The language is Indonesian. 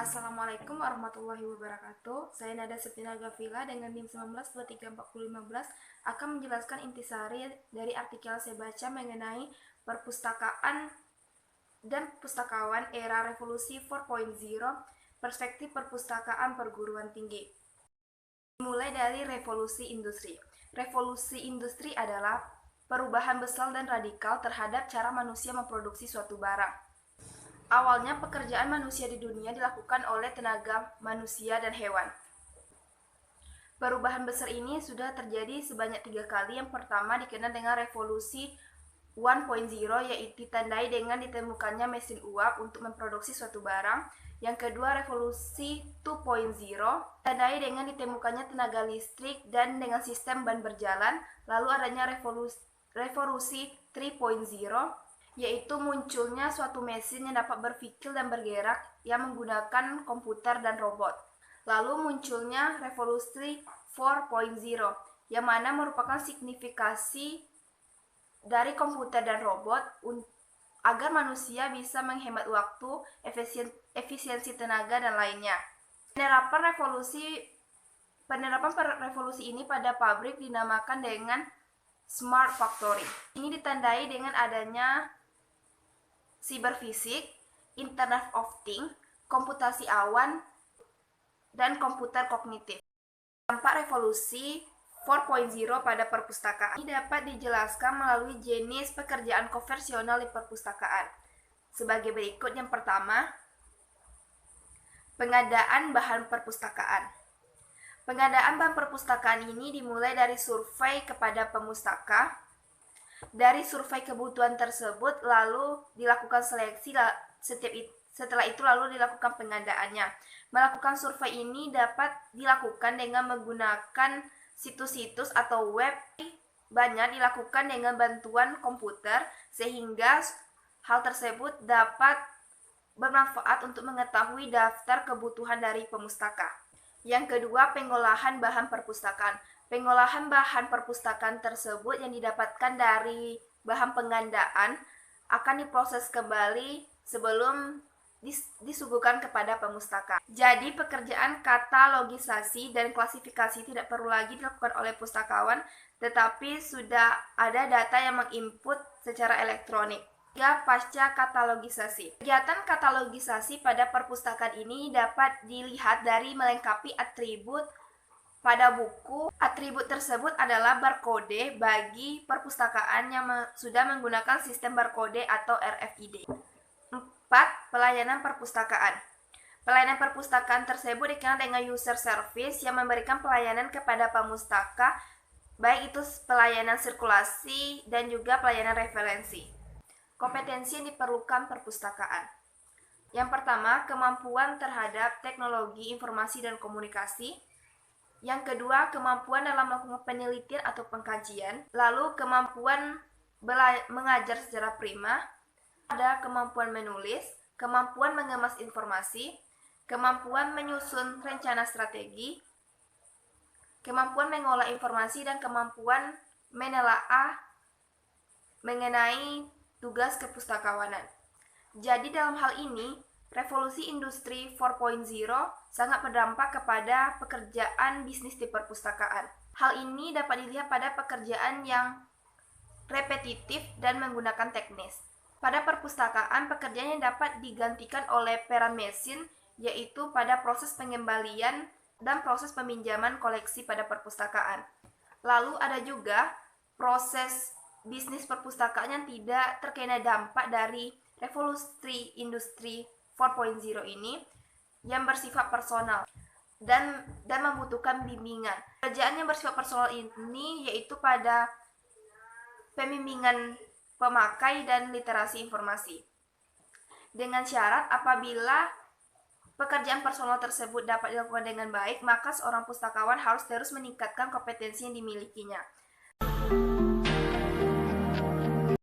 Assalamualaikum warahmatullahi wabarakatuh. Saya Nada Septina Gavila dengan NIM 19234015 akan menjelaskan intisari dari artikel saya baca mengenai perpustakaan dan pustakawan era revolusi 4.0, perspektif perpustakaan perguruan tinggi. Mulai dari revolusi industri. Revolusi industri adalah perubahan besar dan radikal terhadap cara manusia memproduksi suatu barang. Awalnya pekerjaan manusia di dunia dilakukan oleh tenaga manusia dan hewan. Perubahan besar ini sudah terjadi sebanyak 3 kali. Yang pertama dikenal dengan revolusi 1.0, yaitu ditandai dengan ditemukannya mesin uap untuk memproduksi suatu barang. Yang kedua revolusi 2.0, ditandai dengan ditemukannya tenaga listrik dan dengan sistem ban berjalan. Lalu adanya revolusi 3.0, yaitu munculnya suatu mesin yang dapat berpikir dan bergerak yang menggunakan komputer dan robot. Lalu munculnya revolusi 4.0, yang mana merupakan signifikasi dari komputer dan robot agar manusia bisa menghemat waktu, efisiensi tenaga, dan lainnya. Penerapan revolusi ini pada pabrik dinamakan dengan Smart Factory. Ini ditandai dengan adanya siberfisik, Internet of Things, komputasi awan, dan komputer kognitif. Dampak revolusi 4.0 pada perpustakaan ini dapat dijelaskan melalui jenis pekerjaan konvensional di perpustakaan. Sebagai berikut, yang pertama, pengadaan bahan perpustakaan. Pengadaan bahan perpustakaan ini dimulai dari survei kepada pemustaka. Dari survei kebutuhan tersebut lalu dilakukan seleksi, setelah itu lalu dilakukan pengadaannya. Melakukan survei ini dapat dilakukan dengan menggunakan situs-situs atau web. Banyak dilakukan dengan bantuan komputer sehingga hal tersebut dapat bermanfaat untuk mengetahui daftar kebutuhan dari pemustaka. Yang kedua, pengolahan bahan perpustakaan. Pengolahan bahan perpustakaan tersebut yang didapatkan dari bahan pengandaan akan diproses kembali sebelum disuguhkan kepada pemustaka. Jadi pekerjaan katalogisasi dan klasifikasi tidak perlu lagi dilakukan oleh pustakawan, tetapi sudah ada data yang menginput secara elektronik. Pasca katalogisasi. Kegiatan katalogisasi pada perpustakaan ini dapat dilihat dari melengkapi atribut pada buku. Atribut tersebut adalah barcode bagi perpustakaan yang sudah menggunakan sistem barcode atau RFID. 4. Pelayanan perpustakaan. Pelayanan perpustakaan tersebut dikenal dengan user service yang memberikan pelayanan kepada pemustaka, baik itu pelayanan sirkulasi dan juga pelayanan referensi. Kompetensi yang diperlukan perpustakaan. Yang pertama, kemampuan terhadap teknologi informasi dan komunikasi. Yang kedua, kemampuan dalam melakukan penelitian atau pengkajian. Lalu, kemampuan mengajar secara prima. Ada kemampuan menulis, kemampuan mengemas informasi, kemampuan menyusun rencana strategi, kemampuan mengolah informasi, dan kemampuan menelaah mengenai tugas kepustakawanan. Jadi dalam hal ini, revolusi industri 4.0 sangat berdampak kepada pekerjaan bisnis di perpustakaan. Hal ini dapat dilihat pada pekerjaan yang repetitif dan menggunakan teknis. Pada perpustakaan, pekerjaan yang dapat digantikan oleh peran mesin, yaitu pada proses pengembalian dan proses peminjaman koleksi pada perpustakaan. Lalu ada juga proses bisnis perpustakaan yang tidak terkena dampak dari revolusi industri 4.0 ini, yang bersifat personal dan membutuhkan bimbingan. Pekerjaan yang bersifat personal ini yaitu pada pembimbingan pemakai dan literasi informasi. Dengan syarat apabila pekerjaan personal tersebut dapat dilakukan dengan baik, maka seorang pustakawan harus terus meningkatkan kompetensi yang dimilikinya.